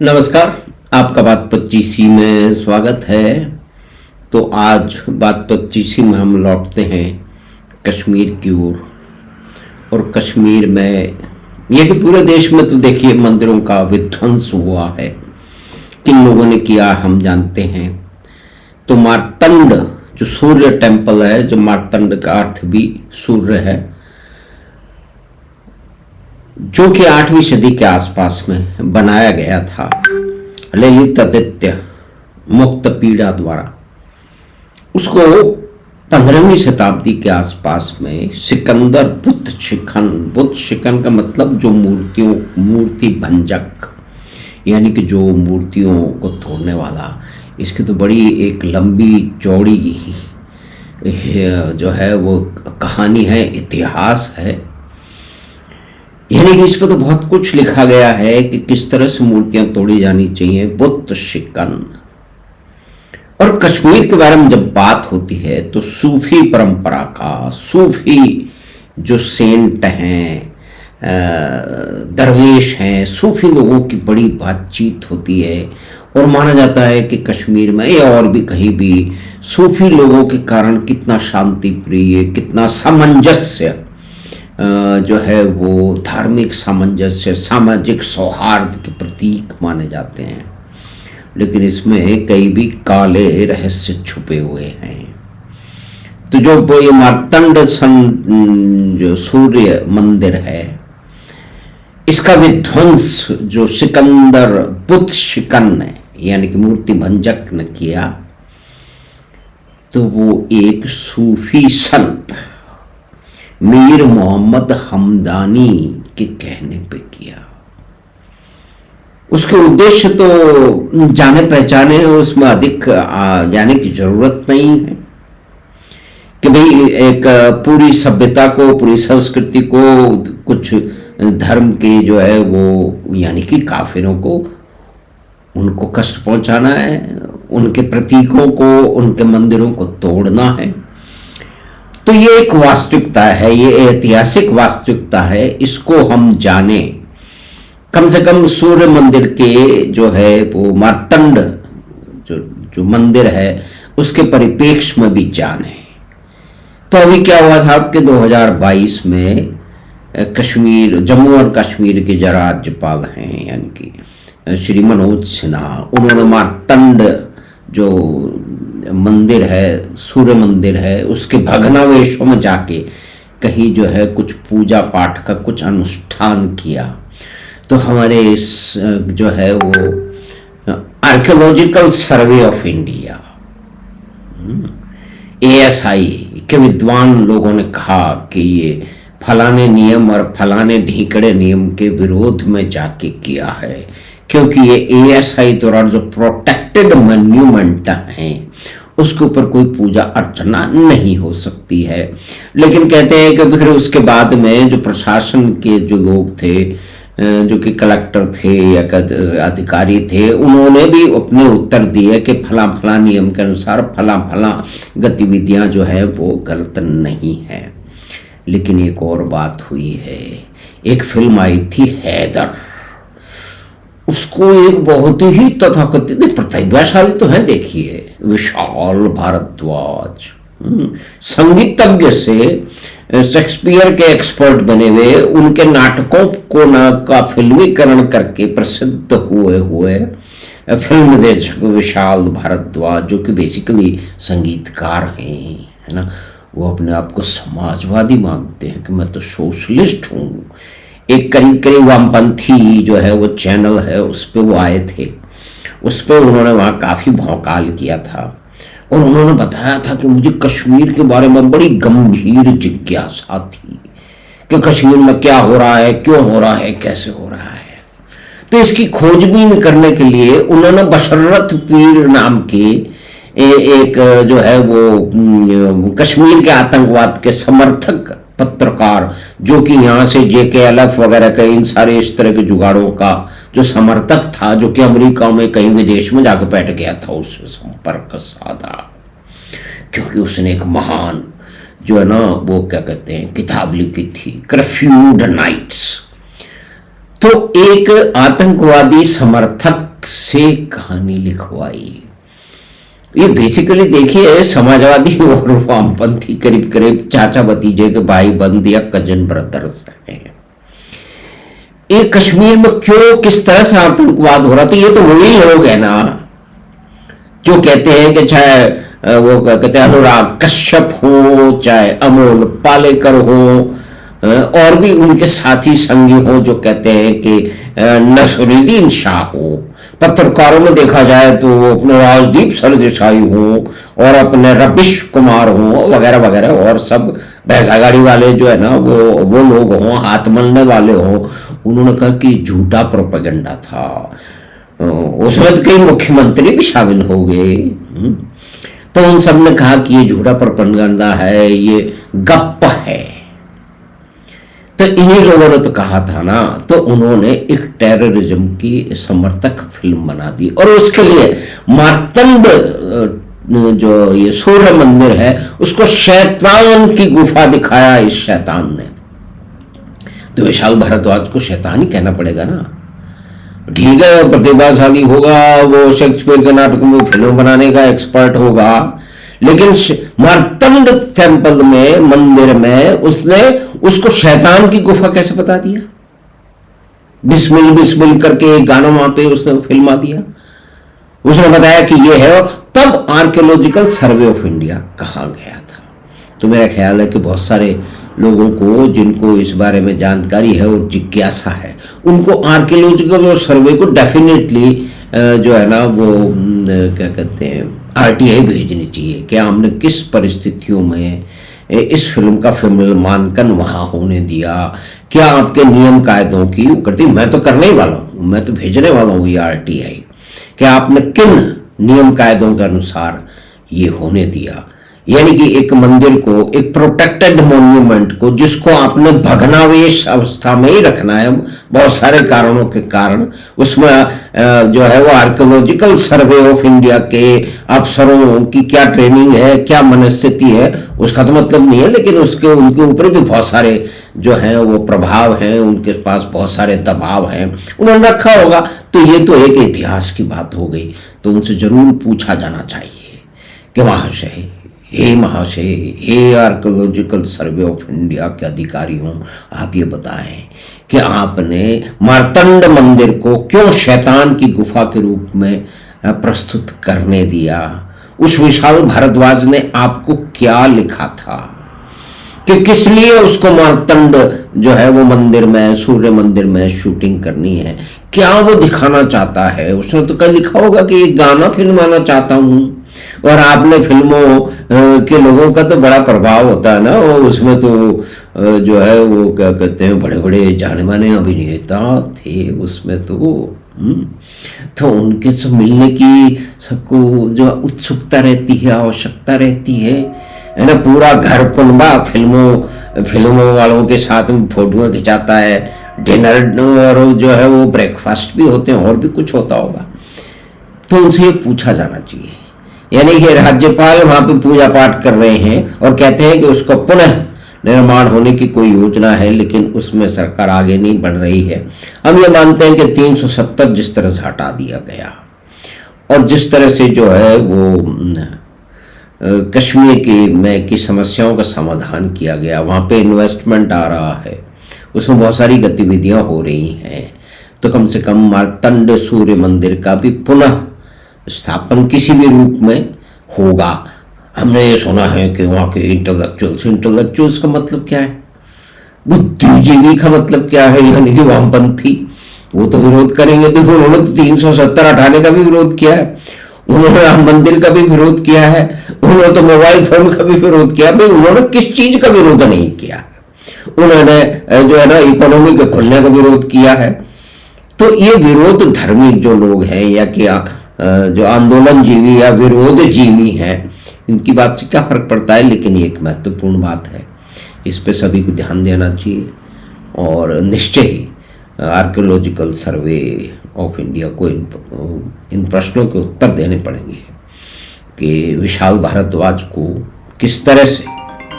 नमस्कार। आपका बात 25 में स्वागत है। तो आज बात 25 में हम लौटते हैं कश्मीर की ओर। और कश्मीर में यह कि पूरे देश में तो देखिए मंदिरों का विध्वंस हुआ है। किन लोगों ने किया हम जानते हैं। तो मार्तंड जो सूर्य टेम्पल है, जो मार्तंड का अर्थ भी सूर्य है, जो कि 8वीं सदी के आसपास में बनाया गया था ललित आदित्य मुक्त पीड़ा द्वारा। उसको 15वीं शताब्दी के आसपास में सिकंदर बुत शिकन का मतलब जो मूर्ति भंजक, यानी कि जो मूर्तियों को तोड़ने वाला। इसकी तो बड़ी एक लंबी चौड़ी जो है वो कहानी है, इतिहास है। यानी कि इस पर तो बहुत कुछ लिखा गया है कि किस तरह से मूर्तियां तोड़ी जानी चाहिए। बुत शिकन। और कश्मीर के बारे में जब बात होती है तो सूफी परंपरा का, सूफी जो सेंट हैं, दरवेश हैं, सूफी लोगों की बड़ी बातचीत होती है। और माना जाता है कि कश्मीर में या और भी कहीं भी सूफी लोगों के कारण कितना शांति प्रिय, कितना सामंजस्य जो है वो धार्मिक सामंजस्य, सामाजिक सौहार्द के प्रतीक माने जाते हैं। लेकिन इसमें कई भी काले रहस्य छुपे हुए हैं। तो जो ये मार्तंड जो सूर्य मंदिर है, इसका विध्वंस जो सिकंदर बुत शिकन ने, यानी कि मूर्ति भंजक ने किया, तो वो एक सूफी संत मीर मोहम्मद हमदानी के कहने पे किया। उसके उद्देश्य तो जाने पहचाने, उसमें अधिक जाने की जरूरत नहीं है कि भाई एक पूरी सभ्यता को, पूरी संस्कृति को, कुछ धर्म के जो है वो यानी कि काफिरों को, उनको कष्ट पहुंचाना है, उनके प्रतीकों को, उनके मंदिरों को तोड़ना है। तो ये एक वास्तविकता है, ये ऐतिहासिक वास्तविकता है। इसको हम जाने, कम से कम सूर्य मंदिर के जो है वो मार्तंड जो मंदिर है उसके परिप्रेक्ष्य में भी जाने। तो अभी क्या हुआ था कि 2022 में कश्मीर, जम्मू और कश्मीर के जो राज्यपाल हैं यानी कि श्री मनोज सिन्हा, उन्होंने मार्तंड जो मंदिर है, सूर्य मंदिर है, उसके भग्नावशेषों में जाके कहीं जो है कुछ पूजा पाठ का कुछ अनुष्ठान किया। तो हमारे इस जो है वो archaeological survey of India, ASI के विद्वान लोगों ने कहा कि ये फलाने नियम और फलाने ढीकड़े नियम के विरोध में जाके किया है, क्योंकि ये ASI द्वारा जो प्रोटेक्टेड मॉन्यूमेंट हैं उसके ऊपर कोई पूजा अर्चना नहीं हो सकती है। लेकिन कहते हैं कि फिर उसके बाद में जो प्रशासन के जो लोग थे, जो कि कलेक्टर थे या अधिकारी थे, उन्होंने भी अपने उत्तर दिए कि फला फला नियम के अनुसार फला फला गतिविधियां जो है वो गलत नहीं है। लेकिन एक और बात हुई है, एक फिल्म आई थी हैदर, उसको एक बहुत ही तथाकथित प्रतिभाशाली तो है, देखिए विशाल भारद्वाज, संगीतज्ञ से शेक्सपियर के एक्सपर्ट बने हुए, उनके नाटकों को का फिल्मीकरण करके प्रसिद्ध हुए फिल्म निर्देशक विशाल भारद्वाज, जो कि बेसिकली संगीतकार हैं, है ना। वो अपने आप को समाजवादी मानते हैं कि मैं तो सोशलिस्ट हूँ। एक करीब वामपंथी जो है वो चैनल है, उस पर वो आए थे, उस पर उन्होंने वहाँ काफ़ी भौकाल किया था और उन्होंने बताया था कि मुझे कश्मीर के बारे में बड़ी गंभीर जिज्ञासा थी कि कश्मीर में क्या हो रहा है, क्यों हो रहा है, कैसे हो रहा है। तो इसकी खोजबीन करने के लिए उन्होंने बशरत पीर नाम के एक जो है वो कश्मीर के आतंकवाद के समर्थक पत्रकार, जो कि यहाँ से JKLF वगैरह के इन सारे इस तरह के जुगाड़ों का जो समर्थक था, जो कि अमेरिका में कहीं विदेश में जाकर बैठ गया था, उससे संपर्क साधा, क्योंकि उसने एक महान जो है ना वो क्या कहते हैं किताब लिखी थी, कर्फ्यूड नाइट्स। तो एक आतंकवादी समर्थक से कहानी लिखवाई। ये बेसिकली देखिए समाजवादी और वामपंथी करीब करीब चाचा भतीजे के भाई बंद या कजन ब्रदर्स हैं। ये कश्मीर में क्यों किस तरह से आतंकवाद हो रहा था, ये तो वही लोग है ना जो कहते हैं कि चाहे वो कहते हैं अनुराग कश्यप हो, चाहे अमोल पालेकर हो, और भी उनके साथी संगी हो जो कहते हैं कि नसरुद्दीन शाह हो, पत्रकारों में देखा जाए तो अपने राजदीप सरदेसाई हो और अपने रबिश कुमार हो वगैरह वगैरह, और सब भैंसा गाड़ी वाले जो है ना वो लोग हों, हाथ मलने वाले हों। उन्होंने कहा कि झूठा प्रोपेगेंडा था। उस वक्त कई मुख्यमंत्री भी शामिल हो गए। तो उन सब ने कहा कि ये झूठा प्रोपेगेंडा है, ये गप है। तो इन्हीं लोगों ने तो कहा था ना, तो उन्होंने एक टेररिज्म की समर्थक फिल्म बना दी और उसके लिए मार्तंड जो ये सूर्य मंदिर है उसको शैतान की गुफा दिखाया इस शैतान ने। तो विशाल भारद्वाज को शैतान ही कहना पड़ेगा ना। ठीक है, प्रतिभाशाली होगा, वो शेक्सपियर के नाटकों में फिल्म बनाने का एक्सपर्ट होगा, लेकिन मार्तंड टेम्पल में, मंदिर में उसने उसको शैतान की गुफा कैसे बता दिया? बिस्मिल बिस्मिल करके एक गाना वहां पे उसने फिल्मा दिया। उसने बताया कि ये है, तब आर्कियोलॉजिकल सर्वे ऑफ इंडिया कहाँ गया था। तो मेरा ख्याल है कि बहुत सारे लोगों को जिनको इस बारे में जानकारी है और जिज्ञासा है, उनको आर्कियोलॉजिकल सर्वे को डेफिनेटली जो है ना वो क्या कहते हैं आरटीआई भेजनी चाहिए कि हमने किस परिस्थितियों में इस फिल्म का फिल्मांकन वहाँ होने दिया, क्या आपके नियम कायदों की करती। मैं तो करने ही वाला हूँ, मैं तो भेजने वाला हूँ ये आरटीआई कि आपने किन नियम कायदों के अनुसार ये होने दिया। यानी कि एक मंदिर को, एक प्रोटेक्टेड मॉन्यूमेंट को, जिसको आपने भग्नावेश अवस्था में ही रखना है बहुत सारे कारणों के कारण, उसमें जो है वो आर्कियोलॉजिकल सर्वे ऑफ इंडिया के अफसरों की क्या ट्रेनिंग है, क्या मनस्थिति है, उसका तो मतलब नहीं है, लेकिन उसके उनके ऊपर भी बहुत सारे जो हैं वो प्रभाव हैं, उनके पास बहुत सारे दबाव हैं, उन्होंने रखा होगा। तो ये तो एक इतिहास की बात हो गई। तो उनसे जरूर पूछा जाना चाहिए कि महाशय, हे महाशय, हे आर्कियोलॉजिकल सर्वे ऑफ इंडिया के अधिकारी हों, आप ये बताएं कि आपने मार्तंड मंदिर को क्यों शैतान की गुफा के रूप में प्रस्तुत करने दिया। उस विशाल भारद्वाज ने आपको क्या लिखा था कि किस लिए उसको मार्तंड जो है वो मंदिर में, सूर्य मंदिर में शूटिंग करनी है, क्या वो दिखाना चाहता है। उसने तो कल लिखा होगा कि एक गाना फिल्माना चाहता हूं। और आपने फिल्मों के लोगों का तो बड़ा प्रभाव होता है ना, और उसमें तो जो है वो क्या कहते हैं बड़े बड़े जाने माने अभिनेता थे उसमें तो उनके से मिलने की सबको जो उत्सुकता रहती है, आवश्यकता रहती है ना। पूरा घर कुनबा फिल्मों वालों के साथ में फोटोएं खिंचाता है, डिनर और जो है वो ब्रेकफास्ट भी होते हैं, और भी कुछ होता होगा। तो उनसे ये पूछा जाना चाहिए। यानी कि राज्यपाल वहां पे पूजा पाठ कर रहे हैं और कहते हैं कि उसको पुनः निर्माण होने की कोई योजना है, लेकिन उसमें सरकार आगे नहीं बढ़ रही है। हम ये मानते हैं कि 370 जिस तरह से हटा दिया गया और जिस तरह से जो है वो कश्मीर की समस्याओं का समाधान किया गया, वहाँ पे इन्वेस्टमेंट आ रहा है, उसमें बहुत सारी गतिविधियां हो रही हैं, तो कम से कम मार्तंड सूर्य मंदिर का भी पुनः स्थापन किसी भी रूप में होगा। हमने ये सुना है कि वहाँ के इंटेलेक्चुअल्स का मतलब क्या है, बुद्धिजीवी का मतलब क्या है, यानी कि वामपंथी, वो तो विरोध करेंगे। देखो उन्होंने तो 370 हटाने का भी विरोध किया है, उन्होंने राम मंदिर का भी विरोध किया है, उन्होंने तो मोबाइल फोन का भी विरोध किया। भाई उन्होंने किस चीज का विरोध नहीं किया? उन्होंने जो है ना इकोनॉमी के खुलने का विरोध किया है। तो ये विरोध धार्मिक जो लोग हैं या क्या जो आंदोलन जीवी या विरोध जीवी हैं, इनकी बात से क्या फर्क पड़ता है। लेकिन ये एक महत्वपूर्ण बात है, इस पे सभी को ध्यान देना चाहिए और निश्चय ही आर्कियोलॉजिकल सर्वे ऑफ इंडिया को इन प्रश्नों के उत्तर देने पड़ेंगे कि विशाल भारद्वाज को किस तरह से,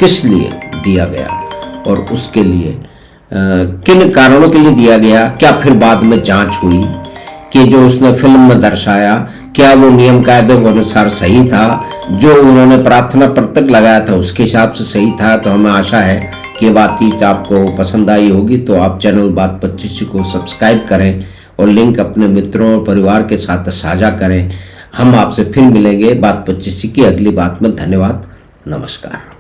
किस लिए दिया गया और उसके लिए किन कारणों के लिए दिया गया, क्या फिर बाद में जांच हुई कि जो उसने फिल्म में दर्शाया क्या वो नियम कायदों के अनुसार सही था, जो उन्होंने प्रार्थना पत्र लगाया था उसके हिसाब से सही था। तो हमें आशा है कि ये बातचीत आपको पसंद आई होगी। तो आप चैनल बात 25 को सब्सक्राइब करें और लिंक अपने मित्रों और परिवार के साथ साझा करें। हम आपसे फिर मिलेंगे बात 25 की अगली बात में। धन्यवाद, नमस्कार।